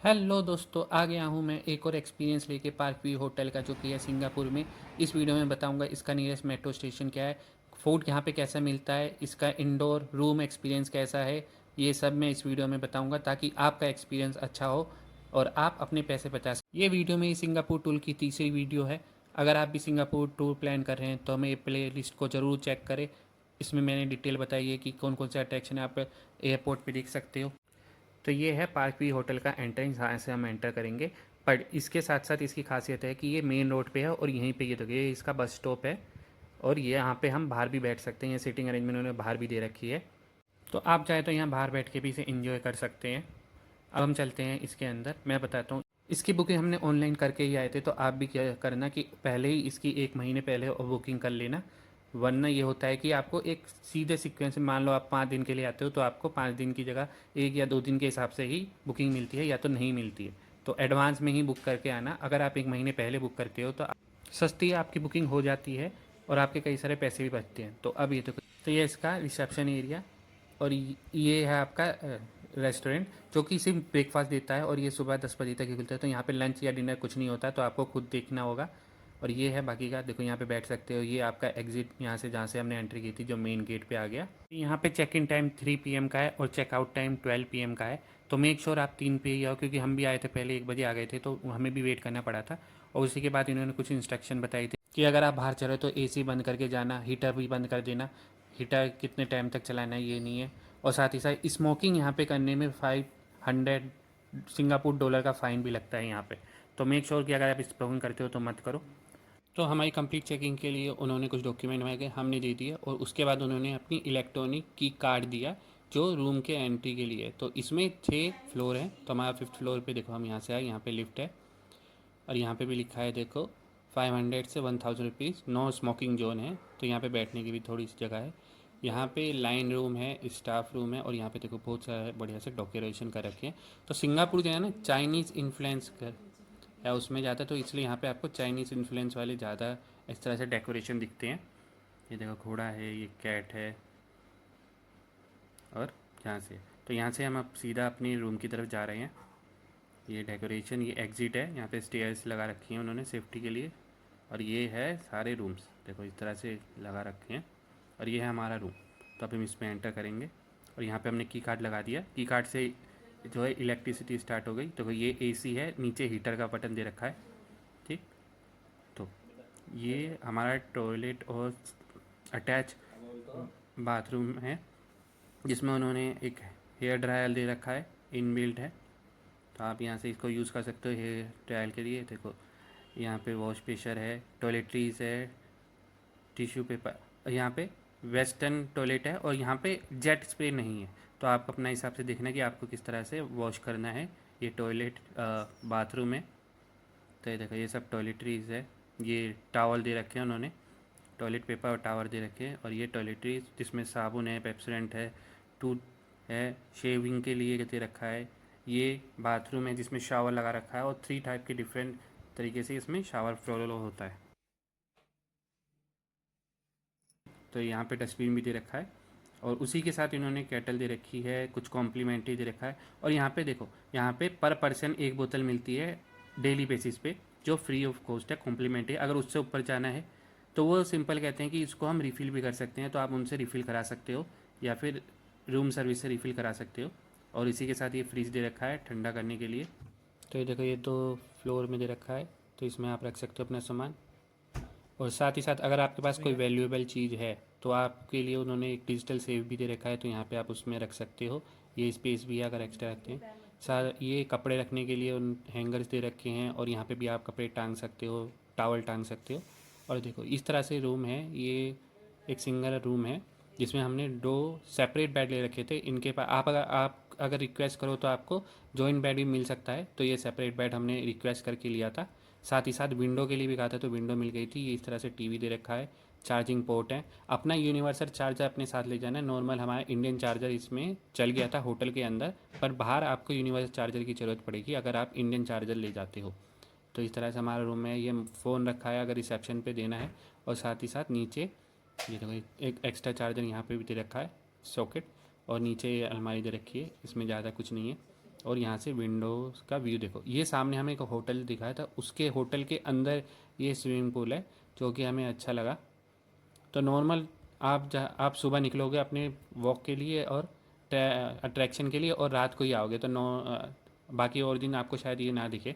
Hello दोस्तों, आ गया हूँ मैं एक और एक्सपीरियंस लेके पार्क व्यू होटल का, जो कि है सिंगापुर में। इस वीडियो में बताऊँगा इसका नियरेस्ट मेट्रो स्टेशन क्या है, फूड यहाँ पे कैसा मिलता है, इसका इंडोर रूम एक्सपीरियंस कैसा है। ये सब मैं इस वीडियो में बताऊँगा ताकि आपका एक्सपीरियंस अच्छा हो और आप अपने पैसे बचा सकें। ये वीडियो में सिंगापुर टूर की तीसरी वीडियो है। अगर आप भी सिंगापुर टूर प्लान कर रहे हैं तो हमें प्ले लिस्ट को ज़रूर चेक करें। इसमें मैंने डिटेल बताई है कि कौन कौन से अट्रैक्शन आप एयरपोर्ट पे देख सकते हो। तो ये है पार्क वी होटल का एंट्रेंस, यहाँ से हम एंटर करेंगे। पर इसके साथ साथ इसकी खासियत है कि ये मेन रोड पे है और यहीं पे ये देखिए, ये इसका बस स्टॉप है। और ये यहाँ पे हम बाहर भी बैठ सकते हैं, ये सीटिंग अरेंजमेंट उन्होंने बाहर भी दे रखी है। तो आप चाहे तो यहाँ बाहर बैठ के भी इसे इंजॉय कर सकते हैं। अब हम चलते हैं इसके अंदर, मैं बताता हूँ। इसकी बुकिंग हमने ऑनलाइन करके ही आए थे, तो आप भी क्या करना कि पहले ही इसकी 1 महीने पहले बुकिंग कर लेना। वरना ये होता है कि आपको एक सीधे सीक्वेंस में, मान लो आप 5 दिन के लिए आते हो तो आपको 5 दिन की जगह 1 या 2 दिन के हिसाब से ही बुकिंग मिलती है या तो नहीं मिलती है। तो एडवांस में ही बुक करके आना। अगर आप 1 महीने पहले बुक करते हो तो सस्ती आपकी बुकिंग हो जाती है और आपके कई सारे पैसे भी बचते हैं। तो अब तो ये इसका रिसेप्शन एरिया और ये है आपका रेस्टोरेंट, जो कि सिर्फ ब्रेकफास्ट देता है और ये सुबह 10 बजे तक ही खुलता है। तो यहाँ पे लंच या डिनर कुछ नहीं होता, तो आपको खुद देखना होगा। और ये है बाकी का, देखो यहाँ पे बैठ सकते हो। ये आपका एग्जिट यहाँ से, जहाँ से हमने एंट्री की थी, जो मेन गेट पे आ गया। यहाँ पे चेक इन टाइम 3 PM का है और चेकआउट टाइम 12 PM का है। तो मेक श्योर आप 3 पे ही आओ, क्योंकि हम भी आए थे पहले 1 बजे आ गए थे, तो हमें भी वेट करना पड़ा था। और उसी के बाद इन्होंने कुछ इंस्ट्रक्शन बताई थी कि अगर आप बाहर चलो तो एसी बंद करके जाना, हीटर भी बंद कर देना। हीटर कितने टाइम तक चलाना है ये नहीं है। और साथ ही साथ स्मोकिंग यहाँ पे करने में 500 सिंगापुर डॉलर का फ़ाइन भी लगता है यहाँ पे। तो मेक श्योर कि अगर आप स्मोकिंग करते हो तो मत करो। तो हमारी कंप्लीट चेकिंग के लिए उन्होंने कुछ डॉक्यूमेंट मांगे, हमने दे दिए। और उसके बाद उन्होंने अपनी इलेक्ट्रॉनिक की कार्ड दिया, जो रूम के एंट्री के लिए। तो इसमें 6 फ्लोर हैं, तो हमारा 5th फ्लोर पे देखो, हम यहाँ से आए, यहाँ पे लिफ्ट है। और यहाँ पे भी लिखा है देखो, 500 से 1000 रुपीज़, नो स्मोकिंग जोन है। तो यहाँ पे बैठने की भी थोड़ी सी जगह है। यहाँ पे लाइन रूम है, स्टाफ रूम है, और यहाँ पे देखो बहुत सारा बढ़िया से डेकोरेशन कर रखे हैं। तो सिंगापुर जो है ना, चाइनीज़ इन्फ्लुएंस कर है उसमें ज़्यादा, तो इसलिए यहाँ पे आपको चाइनीज़ इन्फ्लुएंस वाले ज़्यादा इस तरह से डेकोरेशन दिखते हैं। ये देखो घोड़ा है, ये कैट है। और यहाँ से हम अब सीधा अपनी रूम की तरफ जा रहे हैं। ये डेकोरेशन, ये एग्जिट है, यहाँ पे स्टेयर्स लगा रखी हैं उन्होंने सेफ्टी के लिए। और ये है सारे रूम्स, देखो इस तरह से लगा रखे हैं। और ये है हमारा रूम। तो अब हम इसमें एंटर करेंगे। और यहाँ पे हमने की कार्ड लगा दिया। की कार्ड से जो है इलेक्ट्रिसिटी स्टार्ट हो गई। तो ये एसी है, नीचे हीटर का बटन दे रखा है। ठीक। तो ये हमारा टॉयलेट और अटैच बाथरूम है, जिसमें उन्होंने एक हेयर ड्रायर दे रखा है, इनबिल्ट है। तो आप यहाँ से इसको यूज़ कर सकते हो हेयर ड्रायर के लिए। देखो यहाँ पे वॉश प्रेशर है, टॉयलेटरीज है, टिश्यू पेपर। यहाँ पे वेस्टर्न टॉयलेट है और यहाँ पे जेट स्प्रे नहीं है। तो आप अपना हिसाब से देखना कि आपको किस तरह से वॉश करना है। ये टॉयलेट बाथरूम है। तो ये देखो, ये सब टॉयलेटरीज है। ये टावल दे रखे हैं उन्होंने, टॉयलेट पेपर और टावल दे रखे हैं। और ये टॉयलेटरीज जिसमें साबुन है, पेप्सोडेंट है, टूथ है, शेविंग के लिए दे रखा है। ये बाथरूम है जिसमें शावर लगा रखा है, और 3 टाइप के डिफरेंट तरीके से इसमें शावर फ्लो होता है। तो यहाँ पे डस्टबिन भी दे रखा है। और उसी के साथ इन्होंने केटल दे रखी है, कुछ कॉम्प्लीमेंट्री दे रखा है। और यहाँ पे देखो, यहाँ पे पर पर्सन एक बोतल मिलती है डेली बेसिस पे, जो फ्री ऑफ कॉस्ट है, कॉम्प्लीमेंट्री। अगर उससे ऊपर जाना है तो वो सिंपल कहते हैं कि इसको हम रिफ़िल भी कर सकते हैं, तो आप उनसे रिफ़िल करा सकते हो या फिर रूम सर्विस से रिफ़िल करा सकते हो। और इसी के साथ ये फ्रिज दे रखा है ठंडा करने के लिए। तो ये देखो, ये 2 फ्लोर में दे रखा है, तो इसमें आप रख सकते हो अपना सामान। और साथ ही साथ अगर आपके पास कोई वैल्यूएबल चीज़ है तो आपके लिए उन्होंने एक डिजिटल सेव भी दे रखा है, तो यहाँ पे आप उसमें रख सकते हो। ये स्पेस भी है अगर एक्स्ट्रा रखते हैं। ये कपड़े रखने के लिए उन हैंगर्स दे रखे हैं, और यहाँ पे भी आप कपड़े टांग सकते हो, टावल टांग सकते हो। और देखो इस तरह से रूम है। ये एक सिंगल रूम है जिसमें हमने 2 सेपरेट बेड ले रखे थे। इनके पास आप अगर रिक्वेस्ट करो तो आपको जॉइंट बेड भी मिल सकता है। तो ये सेपरेट बेड हमने रिक्वेस्ट करके लिया था। साथ ही साथ विंडो के लिए भी कहा था, तो विंडो मिल गई थी। ये इस तरह से टीवी दे रखा है, चार्जिंग पोर्ट है। अपना यूनिवर्सल चार्जर अपने साथ ले जाना है। नॉर्मल हमारा इंडियन चार्जर इसमें चल गया था होटल के अंदर, पर बाहर आपको यूनिवर्सल चार्जर की ज़रूरत पड़ेगी अगर आप इंडियन चार्जर ले जाते हो। तो इस तरह से हमारा रूम में ये फ़ोन रखा है अगर रिसेप्शन पे देना है। और साथ ही साथ नीचे ये देखो, एक एक्स्ट्रा चार्जर यहाँ पे भी दे रखा है, सॉकेट। और नीचे ये अलमारी दे रखी है, इसमें ज़्यादा कुछ नहीं है। और यहाँ से विंडोज़ का व्यू देखो। ये सामने हमें एक होटल दिखाया था, उसके होटल के अंदर ये स्विमिंग पूल है जो कि हमें अच्छा लगा। तो नॉर्मल आप सुबह निकलोगे अपने वॉक के लिए और अट्रैक्शन के लिए, और रात को ही आओगे, तो बाकी और दिन आपको शायद ये ना दिखे।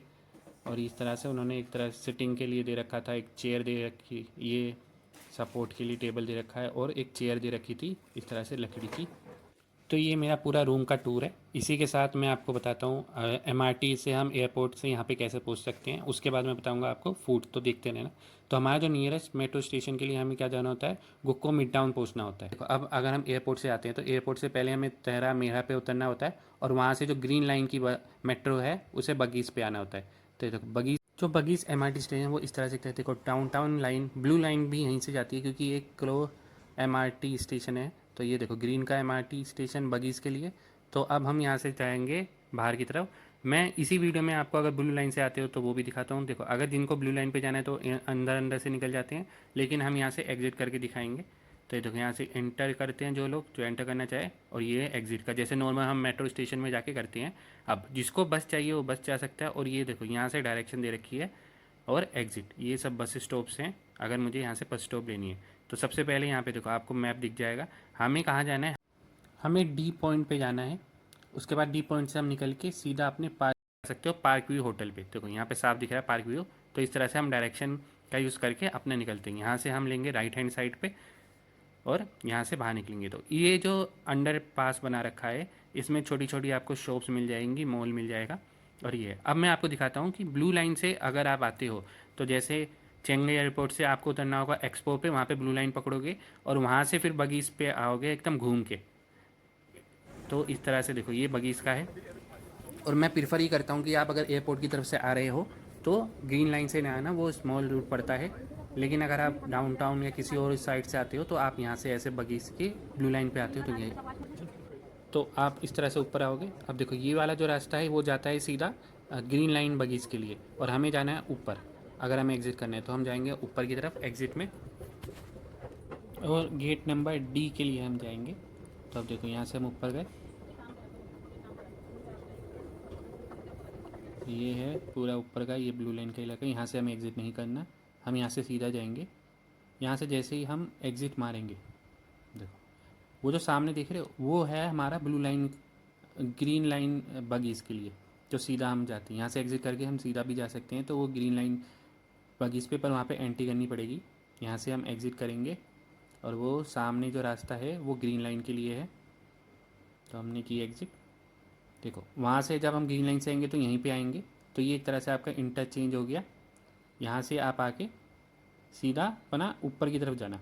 और इस तरह से उन्होंने एक तरह सिटिंग के लिए दे रखा था, एक चेयर दे रखी, ये सपोर्ट के लिए टेबल दे रखा है, और एक चेयर दे रखी थी इस तरह से लकड़ी की। तो ये मेरा पूरा रूम का टूर है। इसी के साथ मैं आपको बताता हूँ एमआरटी से हम एयरपोर्ट से यहाँ पे कैसे पहुँच सकते हैं। उसके बाद मैं बताऊँगा आपको फूड, तो देखते रहना। तो हमारा जो नियरेस्ट मेट्रो स्टेशन के लिए हमें क्या जाना होता है, गुक्को मिड टाउन पहुँचना होता है। देखो अब अगर हम एयरपोर्ट से आते हैं तो एयरपोर्ट से पहले हमें तेहरा मेरा पे उतरना होता है, और वहाँ से जो ग्रीन लाइन की मेट्रो है उसे बगीज पे आना होता है। तो देखो बगीज, जो बगीज एमआरटी स्टेशन है वो इस तरह से कहते हैं। Down town line, blue line भी यहीं से जाती है क्योंकि ये क्लो एमआरटी स्टेशन है। तो ये देखो ग्रीन का एमआरटी स्टेशन बगीज के लिए। तो अब हम यहाँ से जाएंगे बाहर की तरफ। मैं इसी वीडियो में आपको अगर ब्लू लाइन से आते हो तो वो भी दिखाता हूँ। देखो अगर जिनको ब्लू लाइन पे जाना है तो अंदर अंदर से निकल जाते हैं, लेकिन हम यहाँ से एग्जिट करके दिखाएंगे। तो ये देखो यहाँ से एंटर करते हैं जो लोग जो एंटर करना चाहे, और ये एग्जिट का जैसे नॉर्मल हम मेट्रो स्टेशन में जाके करते हैं। अब जिसको बस चाहिए वो बस जा सकता है। और ये देखो यहाँ से डायरेक्शन दे रखी है, और एग्ज़िट, ये सब बस स्टॉप्स हैं अगर मुझे यहाँ से बस स्टॉप लेनी है। तो सबसे पहले यहाँ पे देखो आपको मैप दिख जाएगा, हमें कहाँ जाना है, हमें डी पॉइंट पे जाना है। उसके बाद डी पॉइंट से हम निकल के सीधा अपने पार्क जा सकते हो, पार्क व्यू होटल पे। देखो यहाँ पे साफ दिख रहा है पार्क व्यू। तो इस तरह से हम डायरेक्शन का यूज़ करके अपने निकलते हैं। यहाँ से हम लेंगे राइट हैंड साइड पे, और यहाँ से बाहर निकलेंगे। तो ये जो अंडर पास बना रखा है, इसमें छोटी छोटी आपको शॉप्स मिल जाएंगी, मॉल मिल जाएगा। और ये अब मैं आपको दिखाता हूँ कि ब्लू लाइन से अगर आप आते हो तो जैसे चेंगली एयरपोर्ट से आपको उतरना होगा एक्सपो पे, वहाँ पे ब्लू लाइन पकड़ोगे और वहाँ से फिर बगीच पे आओगे एकदम घूम के। तो इस तरह से देखो ये बगीच का है। और मैं प्रीफर ही करता हूँ कि आप अगर एयरपोर्ट की तरफ से आ रहे हो तो ग्रीन लाइन से ना आना, वो स्मॉल रूट पड़ता है। लेकिन अगर आप डाउनटाउन या किसी और साइड से आते हो तो आप यहाँ से ऐसे बगीच के ब्लू लाइन पे आते हो तो ये, तो आप इस तरह से ऊपर आओगे। अब देखो ये वाला जो रास्ता है वो जाता है सीधा ग्रीन लाइन बगीच के लिए, और हमें जाना है ऊपर। अगर हमें एग्ज़िट करना है तो हम जाएंगे ऊपर की तरफ एग्ज़िट में, और गेट नंबर डी के लिए हम जाएंगे। तो अब देखो यहाँ से हम ऊपर गए, ये है पूरा ऊपर का ये ब्लू लाइन का इलाका। यहाँ से हमें एग्ज़िट नहीं करना, हम यहाँ से सीधा जाएंगे। यहाँ से जैसे ही हम एग्ज़िट मारेंगे, देखो वो जो सामने देख रहे हो वो है हमारा ब्लू लाइन, ग्रीन लाइन बगीज़ के लिए जो सीधा हम जाते हैं। यहाँ से एग्ज़िट करके हम सीधा भी जा सकते हैं, तो वो ग्रीन लाइन बगीज़ पे, पर वहाँ पे एंट्री करनी पड़ेगी। यहाँ से हम एग्ज़िट करेंगे, और वो सामने जो रास्ता है वो ग्रीन लाइन के लिए है। तो हमने की एग्ज़िट। देखो वहाँ से जब हम ग्रीन लाइन से आएंगे तो यहीं पे आएंगे। तो ये एक तरह से आपका इंटरचेंज हो गया। यहाँ से आप आके सीधा अपना ऊपर की तरफ जाना,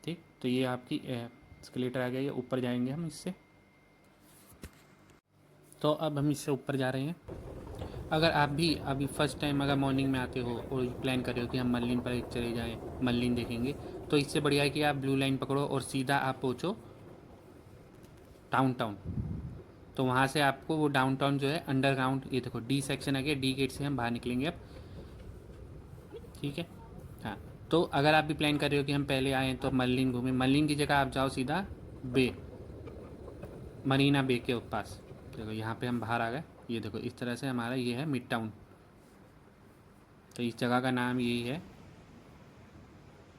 ठीक। तो ये आपकी एस्केलेटर आ गया, ये ऊपर जाएंगे हम इससे। तो अब हम इससे ऊपर जा रहे हैं। अगर आप भी अभी फ़र्स्ट टाइम अगर मॉर्निंग में आते हो और प्लान कर रहे हो कि हम मल्लिन पर चले जाएँ, मल्लिन देखेंगे, तो इससे बढ़िया है कि आप ब्लू लाइन पकड़ो और सीधा आप पहुँचो डाउनटाउन। तो वहाँ से आपको वो डाउनटाउन जो है अंडरग्राउंड, ये देखो डी सेक्शन आ गया, डी गेट से हम बाहर निकलेंगे अब, ठीक है। हाँ, तो अगर आप भी प्लान कर रहे हो कि हम पहले आएँ तो मल्लिन घूमें, मल्लिन की जगह आप जाओ सीधा बे, मरीना बे के पास। देखो यहाँ पे हम बाहर आ गए। ये देखो इस तरह से हमारा ये है मिड टाउन। तो इस जगह का नाम यही है,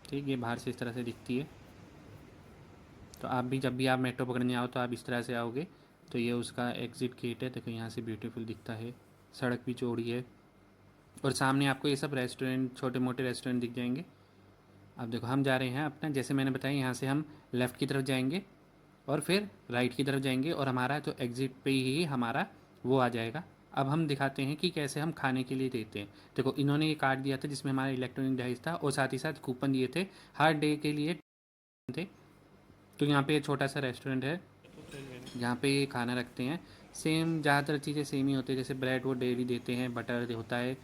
ठीक। ये बाहर से इस तरह से दिखती है। तो आप भी जब भी आप मेट्रो पकड़ने आओ तो आप इस तरह से आओगे। तो ये उसका एग्ज़िट गेट है। देखो यहाँ से ब्यूटीफुल दिखता है, सड़क भी चौड़ी है, और सामने आपको ये सब रेस्टोरेंट, छोटे मोटे रेस्टोरेंट दिख जाएंगे। अब देखो हम जा रहे हैं अपना, जैसे मैंने बताया, यहाँ से हम लेफ़्ट की तरफ जाएंगे और फिर राइट की तरफ जाएंगे, और हमारा जो एग्ज़िट पे ही हमारा वो आ जाएगा। अब हम दिखाते हैं कि कैसे हम खाने के लिए देते हैं। देखो इन्होंने ये कार्ड दिया था जिसमें हमारा इलेक्ट्रॉनिक डिवाइस था, और साथ ही साथ कूपन दिए थे हर डे के लिए थे। तो यहाँ पे छोटा सा रेस्टोरेंट है जहाँ पे ये खाना रखते हैं। सेम ज़्यादातर चीज़ें सेम ही होती है, जैसे ब्रेड वो डेली देते हैं, बटर होता है,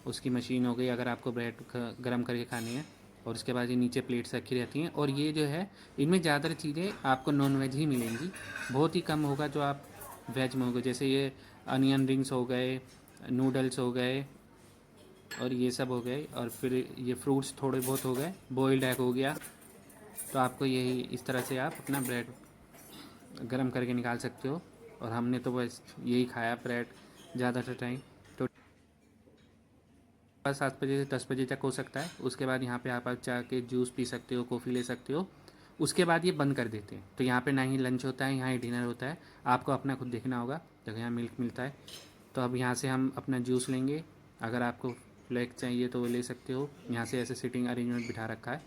उसकी मशीन हो गई अगर आपको ब्रेड गर्म करके खाने हैं, और उसके बाद ये नीचे प्लेट्स रखी रहती हैं। और ये जो है इनमें ज़्यादातर चीज़ें आपको नॉन वेज ही मिलेंगी, बहुत ही कम होगा जो आप वेज में होगा। जैसे ये अनियन रिंग्स हो गए, नूडल्स हो गए, और ये सब हो गए, और फिर ये फ्रूट्स थोड़े बहुत हो गए, बॉइल्ड एग हो गया। तो आपको यही इस तरह से आप अपना ब्रेड गर्म करके निकाल सकते हो। और हमने तो बस यही खाया ब्रेड ज़्यादातर टाइम। तो 7 बजे से 10 बजे तक हो सकता है। उसके बाद यहाँ पे आप चाह के जूस पी सकते हो, कॉफ़ी ले सकते हो। उसके बाद ये बंद कर देते हैं। तो यहाँ पे ना ही लंच होता है, यहाँ ही डिनर होता है। आपको अपना खुद देखना होगा। देखो यहाँ मिल्क मिलता है। तो अब यहाँ से हम अपना जूस लेंगे। अगर आपको फ्लेक चाहिए तो वो ले सकते हो। यहाँ से ऐसे सिटिंग अरेंजमेंट बिठा रखा है।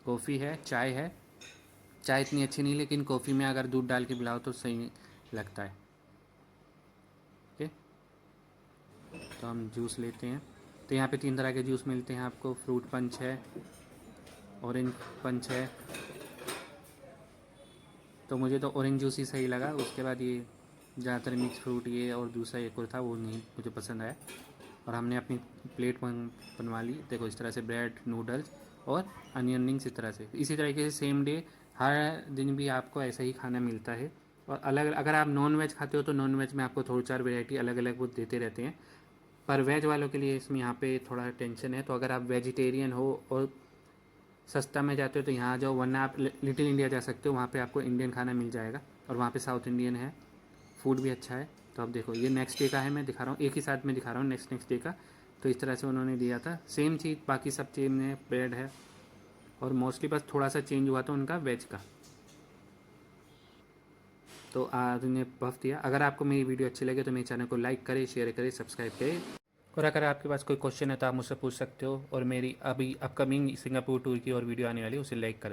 कॉफ़ी है, चाय है। चाय इतनी अच्छी नहीं, लेकिन कॉफ़ी में अगर दूध डाल के पिलाओ तो सही लगता है। ओके, तो हम जूस लेते हैं। तो यहाँ पे 3 तरह के जूस मिलते हैं आपको। फ्रूट पंच है, ऑरेंज पंच है। तो मुझे तो ऑरेंज जूस ही सही लगा। उसके बाद ये ज़्यादातर मिक्स फ्रूट ये और दूसरा एक और था, वो नहीं मुझे पसंद आया। और हमने अपनी प्लेट बनवा ली। देखो इस तरह से ब्रेड, नूडल्स और अनियन रिंग्स इस तरह से। इसी तरीके से सेम डे हर दिन भी आपको ऐसा ही खाना मिलता है। और अलग अगर आप नॉन वेज खाते हो तो नॉन वेज में आपको 4 वैरायटी अलग अलग वो देते रहते हैं। पर वेज वालों के लिए इसमें यहाँ पे थोड़ा टेंशन है। तो अगर आप वेजिटेरियन हो और सस्ता में जाते हो तो यहाँ जाओ, वरना आप लिटिल इंडिया जा सकते हो। वहाँ पे आपको इंडियन खाना मिल जाएगा और वहाँ पे साउथ इंडियन है, फूड भी अच्छा है। तो अब देखो ये नेक्स्ट डे का है, मैं दिखा रहा हूँ एक ही साथ में दिखा रहा हूँ नेक्स्ट डे का। तो इस तरह से उन्होंने दिया था, सेम चीज़, बाकी सब चीज़ में ब्रेड है। और मोस्टली बस थोड़ा सा चेंज हुआ था उनका वेज का। तो आज उन्हें बफ दिया। अगर आपको मेरी वीडियो अच्छी लगे तो मेरे चैनल को लाइक करें, शेयर करें, सब्सक्राइब करें। और अगर आपके पास कोई क्वेश्चन है तो आप मुझसे पूछ सकते हो। और मेरी अभी अपकमिंग सिंगापुर टूर की और वीडियो आने वाली है, उसे लाइक कर